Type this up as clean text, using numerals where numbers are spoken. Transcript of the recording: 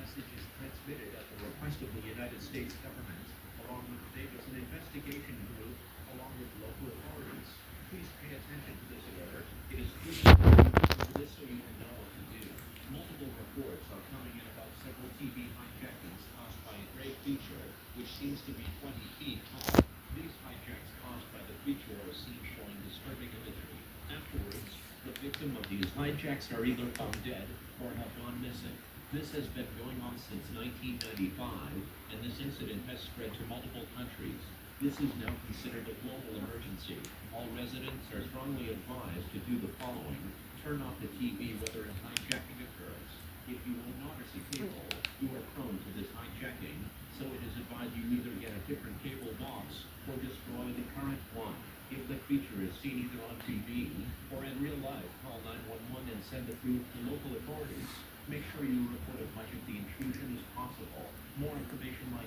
message is transmitted at the request of the United States government, along with the Davison investigation group, along with local authorities. Please pay attention to this alert. It is this so you will know what to do. Multiple reports are coming in about several TV hijackings caused by a gray feature, which seems to be 20 feet tall. These hijacks caused by the feature are seen showing disturbing imagery. Afterwards, the victim of these hijacks are either found dead or have gone missing. This has been going on since 1995, and this incident has spread to multiple countries. This is now considered a global emergency. All residents are strongly advised to do the following. Turn off the TV whether a hijacking occurs. If you own notice a cable, you are prone to this hijacking, so it is advised you either get a different cable box or destroy the current one. If the feature is seen either on TV or in real life, call 911 and send the proof to local authorities. Make sure you report as much of the intrusion as possible. More information like